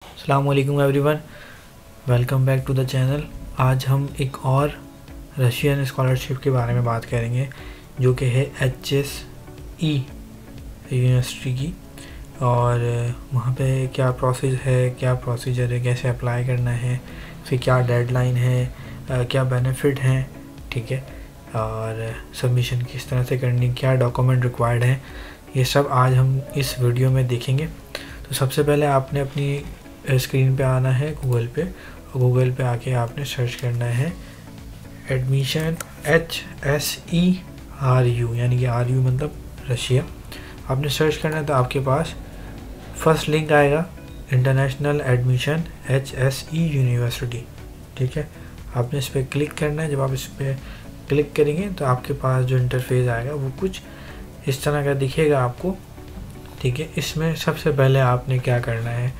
अस्सलामुअलैकुम everyone, welcome back to the channel. आज हम एक और रशियन स्कॉलरशिप के बारे में बात करेंगे जो कि है HSE यूनिवर्सिटी की। और वहाँ पे क्या प्रोसेस है, क्या प्रोसीजर है, कैसे अप्लाई करना है, फिर क्या डेडलाइन है, क्या बेनिफिट हैं, ठीक है, और सबमिशन किस तरह से करनी, क्या डॉक्यूमेंट रिक्वायर्ड है, ये सब आज हम इस वीडियो में देखेंगे। तो सबसे पहले आपने अपनी स्क्रीन पे आना है गूगल पे, और गूगल पे आके आपने सर्च करना है एडमिशन HSERU, यानी कि RU मतलब रशिया। आपने सर्च करना है तो आपके पास फर्स्ट लिंक आएगा, इंटरनेशनल एडमिशन HSE यूनिवर्सिटी, ठीक है। आपने इस पर क्लिक करना है। जब आप इस पर क्लिक करेंगे तो आपके पास जो इंटरफेस आएगा वो कुछ इस तरह का दिखेगा आपको, ठीक है। इसमें सबसे पहले आपने क्या करना है,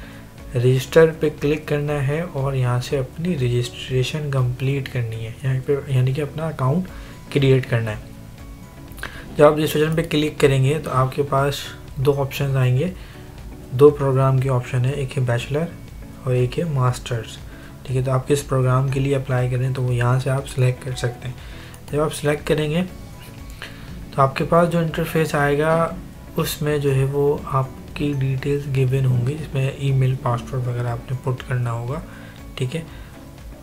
रजिस्टर पे क्लिक करना है और यहाँ से अपनी रजिस्ट्रेशन कंप्लीट करनी है, यहाँ पे यानी कि अपना अकाउंट क्रिएट करना है। जब आप रजिस्ट्रेशन पे क्लिक करेंगे तो आपके पास दो ऑप्शन आएंगे, दो प्रोग्राम के ऑप्शन है, एक है बैचलर और एक है मास्टर्स, ठीक है। तो आप किस प्रोग्राम के लिए अप्लाई करें तो वो यहाँ से आप सिलेक्ट कर सकते हैं। जब आप सिलेक्ट करेंगे तो आपके पास जो इंटरफेस आएगा उसमें जो है वो आपकी डिटेल्स गिवन होंगी, जिसमें ईमेल, पासवर्ड वगैरह आपने पुट करना होगा, ठीक है,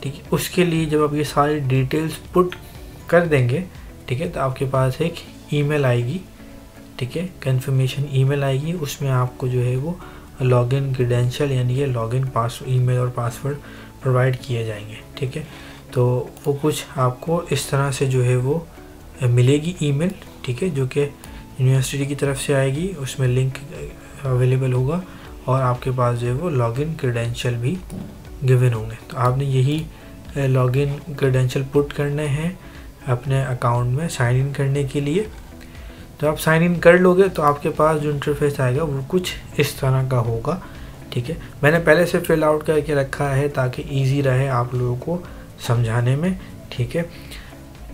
ठीक है। उसके लिए जब आप ये सारी डिटेल्स पुट कर देंगे, ठीक है, तो आपके पास एक ईमेल आएगी, ठीक है, कंफर्मेशन ईमेल आएगी। उसमें आपको जो है वो लॉगिन क्रेडेंशियल यानी कि लॉगिन ईमेल और पासवर्ड प्रोवाइड किए जाएंगे, ठीक है। तो वो कुछ आपको इस तरह से जो है वो मिलेगी ईमेल, ठीक है, जो कि यूनिवर्सिटी की तरफ से आएगी। उसमें लिंक अवेलेबल होगा और आपके पास जो है वो लॉगिन क्रेडेंशियल भी गिवन होंगे। तो आपने यही लॉगिन क्रेडेंशियल पुट करने हैं अपने अकाउंट में साइन इन करने के लिए। तो आप साइन इन कर लोगे तो आपके पास जो इंटरफेस आएगा वो कुछ इस तरह का होगा, ठीक है। मैंने पहले से फिल आउट करके रखा है ताकि ईजी रहे आप लोगों को समझाने में, ठीक है।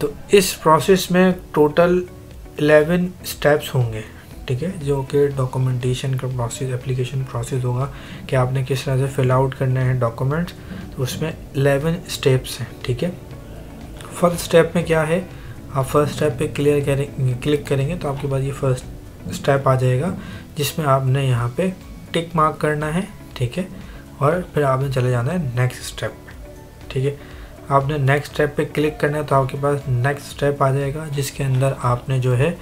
तो इस प्रोसेस में टोटल 11 स्टेप्स होंगे, ठीक है, जो कि डॉक्यूमेंटेशन का प्रोसेस, एप्लीकेशन प्रोसेस होगा कि आपने किस तरह से फिल आउट करने हैं डॉक्यूमेंट्स। तो उसमें 11 स्टेप्स हैं, ठीक है। फर्स्ट स्टेप में क्या है, आप फर्स्ट स्टेप पे क्लिक करेंगे तो आपके पास ये फर्स्ट स्टेप आ जाएगा, जिसमें आपने यहाँ पे टिक मार्क करना है, ठीक है, और फिर आपने चले जाना है नेक्स्ट स्टेप पे, ठीक है। आपने नेक्स्ट स्टेप पे क्लिक करना है तो आपके पास नेक्स्ट स्टेप आ जाएगा, जिसके अंदर आपने जो है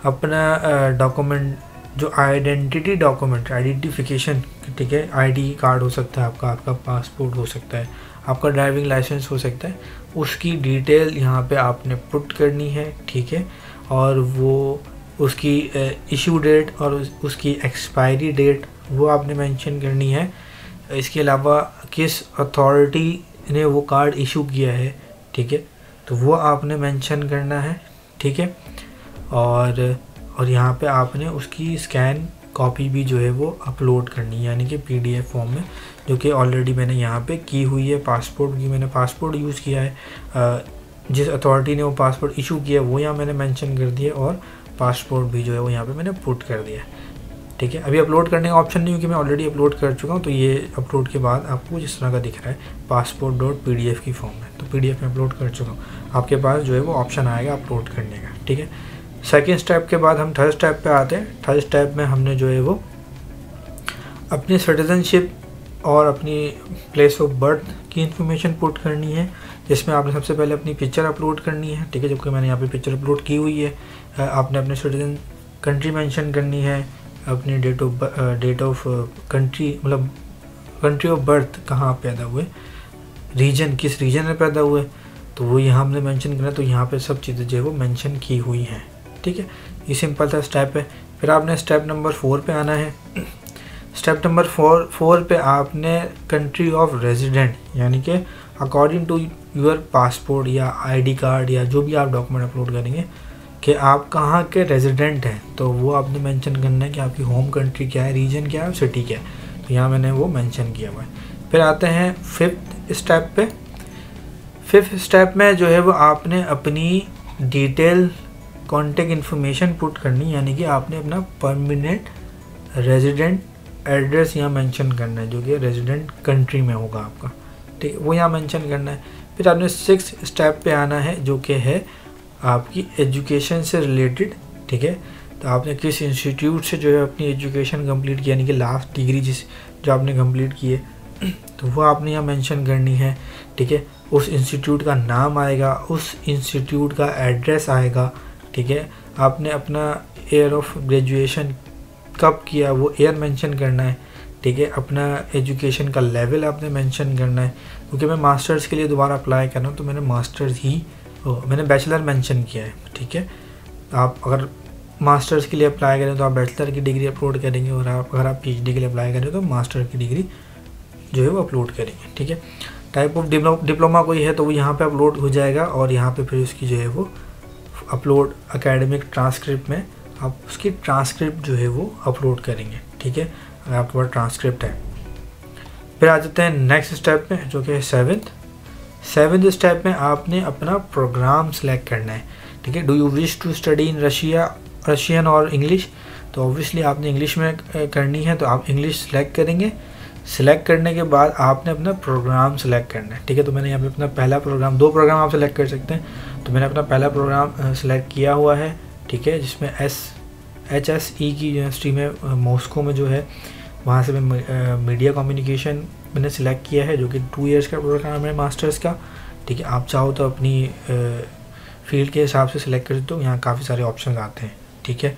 अपना डॉक्यूमेंट, जो आइडेंटिटी डॉक्यूमेंट, आइडेंटिफिकेशन, ठीक है, ID कार्ड हो सकता है आपका पासपोर्ट हो सकता है, आपका ड्राइविंग लाइसेंस हो सकता है, उसकी डिटेल यहाँ पे आपने पुट करनी है, ठीक है। और वो उसकी इशू डेट और उसकी एक्सपायरी डेट वो आपने मेंशन करनी है। इसके अलावा किस अथॉरिटी ने वो कार्ड इशू किया है, ठीक है, तो वो आपने मेंशन करना है, ठीक है। और यहाँ पे आपने उसकी स्कैन कॉपी भी जो है वो अपलोड करनी है, यानी कि PDF फॉर्म में, जो कि ऑलरेडी मैंने यहाँ पे की हुई है। पासपोर्ट की मैंने पासपोर्ट यूज़ किया है, जिस अथॉरिटी ने वो पासपोर्ट इशू किया वो यहाँ मैंने मेंशन कर दिया, और पासपोर्ट भी जो है वो यहाँ पे मैंने पुट कर दिया, ठीक है। अभी अपलोड करने का ऑप्शन नहीं, क्योंकि मैं ऑलरेडी अपलोड कर चुका हूँ। तो ये अपलोड के बाद आपको जिस तरह का दिख रहा है passport.pdf की फॉर्म में, तो PDF में अपलोड कर चुका हूँ। आपके पास जो है वो ऑप्शन आएगा अपलोड करने का, ठीक है। सेकेंड स्टेप के बाद हम थर्ड स्टेप पे आते हैं। थर्ड स्टेप में हमने जो है वो अपनी सिटीजनशिप और अपनी प्लेस ऑफ बर्थ की इंफॉर्मेशन पुट करनी है, जिसमें आपने सबसे पहले अपनी पिक्चर अपलोड करनी है, ठीक है, जबकि मैंने यहाँ पे पिक्चर अपलोड की हुई है। आपने अपने सिटीजन कंट्री मेंशन करनी है, अपनी डेट ऑफ कंट्री, मतलब कंट्री ऑफ बर्थ, कहाँ पैदा हुए, रीजन, किस रीजन में पैदा हुए, तो वो यहाँ हमने मेंशन करना है। तो यहाँ पे सब चीज़ें जो है वो मेंशन की हुई हैं, ठीक है। ये सिंपल सा स्टेप है। फिर आपने स्टेप नंबर 4 पे आना है। स्टेप नंबर 4 पे आपने कंट्री ऑफ रेजिडेंट, यानी कि अकॉर्डिंग टू योर पासपोर्ट या ID कार्ड या जो भी आप डॉक्यूमेंट अपलोड करेंगे कि आप कहाँ के रेजिडेंट हैं, तो वो आपने मेंशन करना है कि आपकी होम कंट्री क्या है, रीजन क्या है, सिटी क्या है। तो यहाँ मैंने वो मेंशन किया हुआ है। फिर आते हैं 5th स्टेप पे। 5th स्टेप में जो है वो आपने अपनी डिटेल कॉन्टेक्ट इन्फॉर्मेशन पुट करनी, यानी कि आपने अपना परमानेंट रेजिडेंट एड्रेस यहाँ मेंशन करना है जो कि रेजिडेंट कंट्री में होगा आपका, ठीक है, वो यहाँ मेंशन करना है। फिर आपने 6 स्टेप पे आना है जो कि है आपकी एजुकेशन से रिलेटेड, ठीक है। तो आपने किस इंस्टीट्यूट से जो है अपनी एजुकेशन कंप्लीट की, यानी कि लास्ट डिग्री जो आपने कंप्लीट की है, तो वो आपने यहाँ मेंशन करनी है, ठीक है। उस इंस्टीट्यूट का नाम आएगा, उस इंस्टीट्यूट का एड्रेस आएगा, ठीक है। आपने अपना ईयर ऑफ ग्रेजुएशन कब किया वो ईयर मेंशन करना है, ठीक है। अपना एजुकेशन का लेवल आपने मेंशन करना है, क्योंकि मैं मास्टर्स के लिए दोबारा अप्लाई कर रहा हूँ तो मैंने मास्टर्स ही मैंने बैचलर मेंशन किया है, ठीक है। आप अगर मास्टर्स के लिए अप्लाई करें तो आप बैचलर की डिग्री अपलोड करेंगे, और अगर आप PhD के लिए अप्लाई करें तो मास्टर की डिग्री जो है वो अपलोड करेंगे, ठीक है। टाइप ऑफ डिप्लोमा कोई है तो वो यहाँ पे अपलोड हो जाएगा, और यहाँ पे फिर उसकी जो है वो अपलोड एकेडमिक ट्रांसक्रिप्ट में आप उसकी ट्रांसक्रिप्ट जो है वो अपलोड करेंगे, ठीक है, अगर आपके पास ट्रांसक्रिप्ट है। फिर आ जाते हैं नेक्स्ट स्टेप में जो कि है 7th स्टेप में आपने अपना प्रोग्राम सेलेक्ट करना है, ठीक है। Do you wish to study in Russian और इंग्लिश, तो ऑब्वियसली आपने इंग्लिश में करनी है तो आप इंग्लिश सेलेक्ट करेंगे। सेलेक्ट करने के बाद आपने अपना प्रोग्राम सेलेक्ट करना है, ठीक है। तो मैंने यहाँ पे अपना पहला प्रोग्राम, 2 प्रोग्राम आप सेलेक्ट कर सकते हैं, तो मैंने अपना पहला प्रोग्राम सेलेक्ट किया हुआ है, ठीक है, जिसमें HSE की यूनिवर्सिटी में मॉस्को में जो है वहाँ से मैं मीडिया कम्युनिकेशन मैंने सेलेक्ट किया है, जो कि 2 इयर्स का प्रोग्राम है मास्टर्स का, ठीक है। आप चाहो तो अपनी फील्ड के हिसाब से सिलेक्ट कर सकते हो, यहाँ काफ़ी सारे ऑप्शन आते हैं, ठीक है।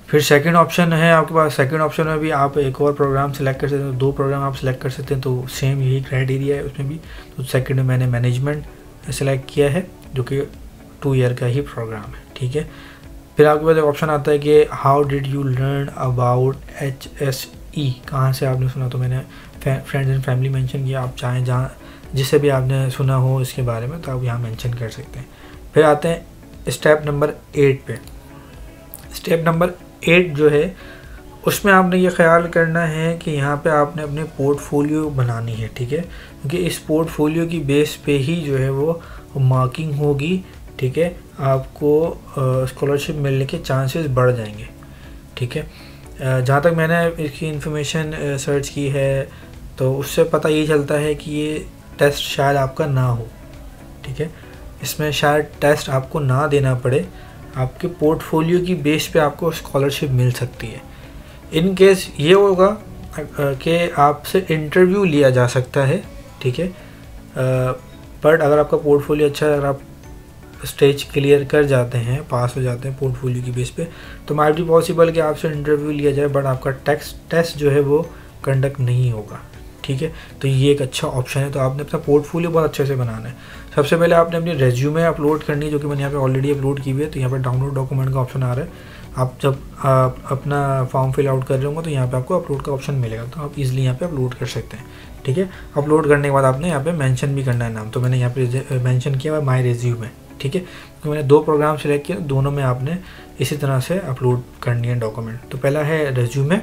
फिर सेकंड ऑप्शन है आपके पास, सेकंड ऑप्शन में भी आप एक और प्रोग्राम सेलेक्ट कर सकते हैं, 2 प्रोग्राम आप सेलेक्ट कर सकते हैं, तो सेम यही क्राइटेरिया है उसमें भी। तो सेकंड में मैंने मैनेजमेंट सेलेक्ट किया है जो कि 2 ईयर का ही प्रोग्राम है, ठीक है। फिर आपके पास एक ऑप्शन आता है कि how did you learn about HSE, कहाँ से आपने सुना, तो मैंने फ्रेंड्स एंड फैमिली मेंशन किया। आप चाहें जहाँ जिससे भी आपने सुना हो इसके बारे में तो आप यहाँ मेंशन कर सकते हैं। फिर आते हैं स्टेप नंबर 8 पे। स्टेप नंबर 8 जो है उसमें आपने ये ख्याल करना है कि यहाँ पे आपने अपने पोर्टफोलियो बनानी है, ठीक है, क्योंकि इस पोर्टफोलियो की बेस पे ही जो है वो मार्किंग होगी, ठीक है। आपको स्कॉलरशिप मिलने के चांसेस बढ़ जाएंगे, ठीक है। जहाँ तक मैंने इसकी इन्फॉर्मेशन सर्च की है तो उससे पता ये चलता है कि ये टेस्ट शायद आपका ना हो, ठीक है। इसमें शायद टेस्ट आपको ना देना पड़े, आपके पोर्टफोलियो की बेस पे आपको स्कॉलरशिप मिल सकती है। इन केस ये होगा कि आपसे इंटरव्यू लिया जा सकता है, ठीक है। बट अगर आपका पोर्टफोलियो अच्छा है, अगर आप स्टेज क्लियर कर जाते हैं, पास हो जाते हैं पोर्टफोलियो की बेस पे, तो माइट भी पॉसिबल कि आपसे इंटरव्यू लिया जाए, बट आपका टेस्ट जो है वो कंडक्ट नहीं होगा, ठीक है। तो ये एक अच्छा ऑप्शन है। तो आपने अपना पोर्टफोलियो बहुत अच्छे से बनाना है। सबसे पहले आपने अपनी रेज्यूमे अपलोड करनी है, जो कि मैंने यहाँ पे ऑलरेडी अपलोड की हुई है। तो यहाँ पर डाउनलोड डॉक्यूमेंट का ऑप्शन आ रहा है। आप जब अपना फॉर्म फिल आउट कर रहे होंगे तो यहाँ पे आपको अपलोड का ऑप्शन मिलेगा, तो आप इजीली यहाँ पे अपलोड कर सकते हैं, ठीक है। अपलोड करने के बाद आपने यहाँ पे मेंशन भी करना है नाम, तो मैंने यहाँ पे मेंशन किया हुआ माई रेज्यूमे, ठीक है। तो मैंने 2 प्रोग्राम सेलेक्ट किए, दोनों में आपने इसी तरह से अपलोड करनी है डॉक्यूमेंट। तो पहला है रेज्यूमे,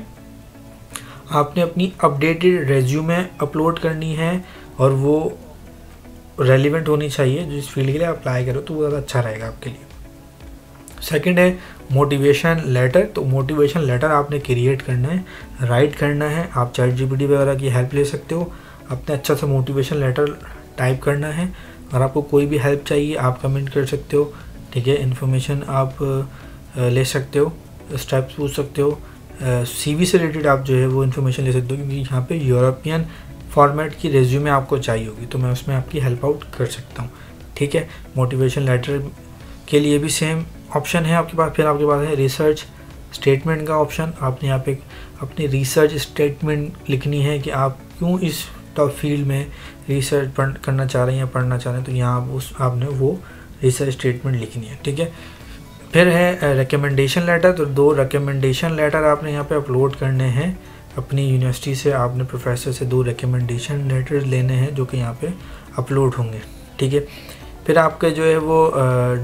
आपने अपनी अपडेटेड रेज्यूमे अपलोड करनी है और वो रेलिवेंट होनी चाहिए, जिस फील्ड के लिए अप्लाई करो तो वो ज़्यादा अच्छा रहेगा आपके लिए। सेकंड है मोटिवेशन लेटर। तो मोटिवेशन लेटर आपने क्रिएट करना है, राइट करना है। आप ChatGPT वगैरह की हेल्प ले सकते हो, अपने अच्छा सा मोटिवेशन लेटर टाइप करना है। अगर आपको कोई भी हेल्प चाहिए आप कमेंट कर सकते हो, ठीक है। इन्फॉर्मेशन आप ले सकते हो, स्टेप्स पूछ सकते हो, CV से रिलेटेड आप जो है वो इन्फॉर्मेशन ले सकते हो, क्योंकि यहाँ पे यूरोपियन फॉर्मेट की रेज्यूमे आपको चाहिए होगी, तो मैं उसमें आपकी हेल्प आउट कर सकता हूँ, ठीक है। मोटिवेशन लेटर के लिए भी सेम ऑप्शन है आपके पास। फिर आपके पास है रिसर्च स्टेटमेंट का ऑप्शन। आपने यहाँ पे अपनी रिसर्च स्टेटमेंट लिखनी है कि आप क्यों इस टॉप फील्ड में रिसर्च करना चाह रहे हैं या पढ़ना चाह रहे हैं, तो यहाँ आपने वो रिसर्च स्टेटमेंट लिखनी है, ठीक है। फिर है रिकमेंडेशन लेटर। तो 2 रिकमेंडेशन लेटर आपने यहाँ पे अपलोड करने हैं। अपनी यूनिवर्सिटी से आपने प्रोफेसर से 2 रिकमेंडेशन लेटर लेने हैं जो कि यहाँ पे अपलोड होंगे, ठीक है। फिर आपके जो है वो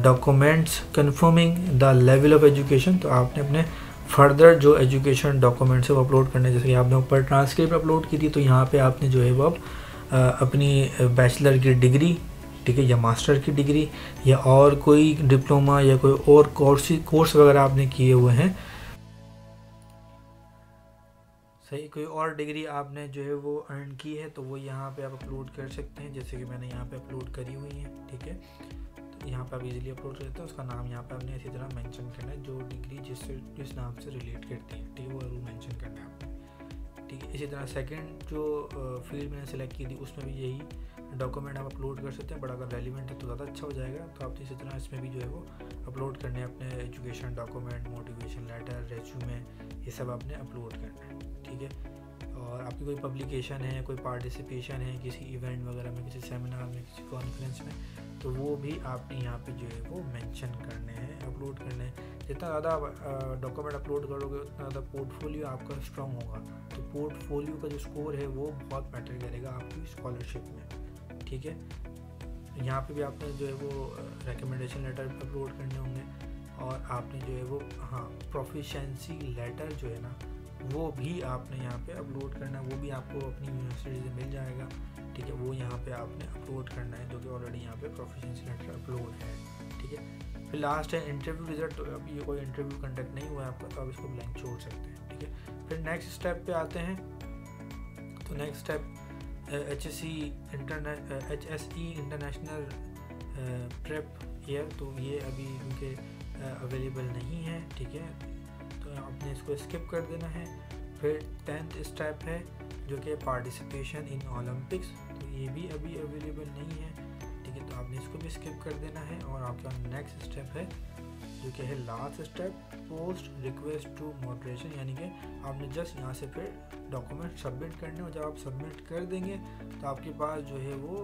documents confirming the level of education. तो आपने अपने फर्दर जो एजुकेशन डॉक्यूमेंट्स है वो अपलोड करने, जैसे कि आपने ऊपर ट्रांसक्रिप्ट अपलोड की थी, तो यहाँ पे आपने जो है वो अब अपनी बैचलर की डिग्री, ठीक है, या मास्टर की डिग्री या और कोई डिप्लोमा या कोई और कोर्स वगैरह आपने किए हुए हैं, सही। कोई और डिग्री आपने जो है वो अर्न की है तो वो यहाँ पे आप अपलोड कर सकते हैं, जैसे कि मैंने यहाँ पे अपलोड करी हुई है, ठीक है। तो यहाँ पे आप इजीली अपलोड कर देते हैं, उसका नाम यहाँ पे आपने इसी तरह मेंशन करना है, जो डिग्री जिस नाम से रिलेट करती है, ठीक है, वो जरूर मेंशन करना है आपने, ठीक है। इसी तरह सेकंड जो फील्ड मैंने सेलेक्ट की थी उसमें भी यही डॉक्यूमेंट आप अपलोड कर सकते हैं, बट अगर रेलिवेंट है तो ज़्यादा अच्छा हो जाएगा। तो आप इसी तरह इसमें भी जो है वो अपलोड करने हैं अपने education document, motivation letter, resume, ये सब आपने अपलोड करना है, ठीक है। और आपकी कोई पब्लिकेशन है, कोई पार्टिसिपेशन है किसी इवेंट वगैरह में, किसी सेमिनार में, किसी कॉन्फ्रेंस में, तो वो भी आपने यहाँ पे जो है वो मेंशन करने हैं, अपलोड करने हैं। जितना ज़्यादा डॉक्यूमेंट अपलोड करोगे उतना ज़्यादा पोर्टफोलियो आपका स्ट्रॉन्ग होगा। तो पोर्टफोलियो का जो स्कोर है वो बहुत मैटर करेगा आपकी स्कॉलरशिप में, ठीक है। यहाँ पे भी आपने जो है वो रिकमेंडेशन लेटर अपलोड करने होंगे, और आपने जो है वो प्रोफिशिएंसी लेटर जो है ना वो भी आपने यहाँ पे अपलोड करना है, वो भी आपको अपनी यूनिवर्सिटी से मिल जाएगा, ठीक है। वो यहाँ पे आपने अपलोड करना है, जो कि ऑलरेडी यहाँ पे प्रोफिशिएंसी लेटर अपलोड है, ठीक है। फिर लास्ट है इंटरव्यू रिजल्ट। तो अब ये कोई इंटरव्यू कंडक्ट नहीं हुआ है आपका, तो आप इसको ब्लैंक छोड़ सकते हैं, ठीक है। फिर नेक्स्ट स्टेप पे आते हैं। तो next step HSE international prep year, तो ये अभी उनके अवेलेबल नहीं है, ठीक है, तो आपने इसको स्किप कर देना है। फिर 10th स्टेप है जो कि पार्टिसिपेशन इन ओलंपिक्स, तो ये भी अभी अवेलेबल नहीं है, ठीक है, तो आपने इसको भी स्किप कर देना है। और आपका नेक्स्ट स्टेप है जो कि है last step, post request to moderation, यानी कि आपने जस्ट यहाँ से फिर डॉक्यूमेंट सबमिट करने, और जब आप सबमिट कर देंगे तो आपके पास जो है वो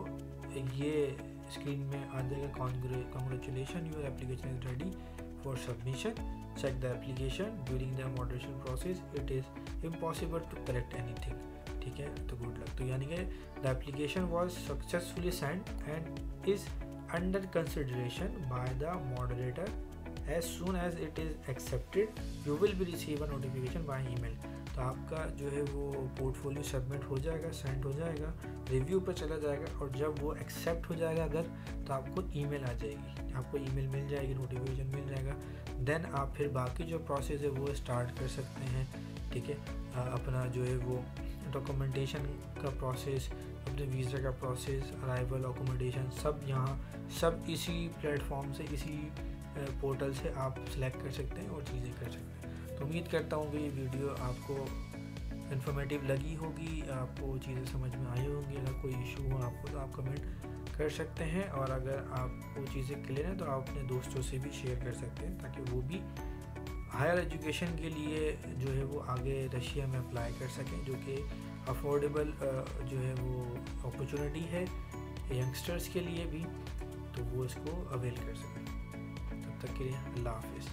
ये स्क्रीन में आ जाएगा, congratulation your application is ready for submission, check the application during the moderation process, it is impossible to correct anything, ठीक है, तो गुड लक। तो यानी कि the application was successfully sent and is under consideration by the moderator, as soon as it is accepted you will be receive a notification by email। तो आपका जो है वो पोर्टफोलियो सबमिट हो जाएगा, सेंड हो जाएगा, रिव्यू पर चला जाएगा, और जब वो एक्सेप्ट हो जाएगा अगर, तो आपको ईमेल आ जाएगी, आपको ईमेल मिल जाएगी, नोटिफिकेशन मिल जाएगा। देन आप फिर बाकी जो प्रोसेस है वो स्टार्ट कर सकते हैं, ठीक है। अपना जो है वो डॉक्यूमेंटेशन का प्रोसेस, अपने वीज़ा का प्रोसेस, अराइवल, अकोमोडेशन, सब यहाँ सब इसी प्लेटफॉर्म से, इसी पोर्टल से आप सिलेक्ट कर सकते हैं और चीज़ें कर सकते हैं। तो उम्मीद करता हूँ कि ये वीडियो आपको इन्फॉर्मेटिव लगी होगी, आपको चीज़ें समझ में आई होंगी। अगर कोई इशू हो आपको तो आप कमेंट कर सकते हैं, और अगर आपको चीज़ें क्लियर हैं तो आप अपने दोस्तों से भी शेयर कर सकते हैं, ताकि वो भी हायर एजुकेशन के लिए जो है वो आगे रशिया में अप्लाई कर सकें, जो कि अफोर्डेबल जो है वो अपॉर्चुनिटी है यंगस्टर्स के लिए भी, तो वो इसको अवेल कर सकें। तब तक के लिए अल्लाह हाफिज़।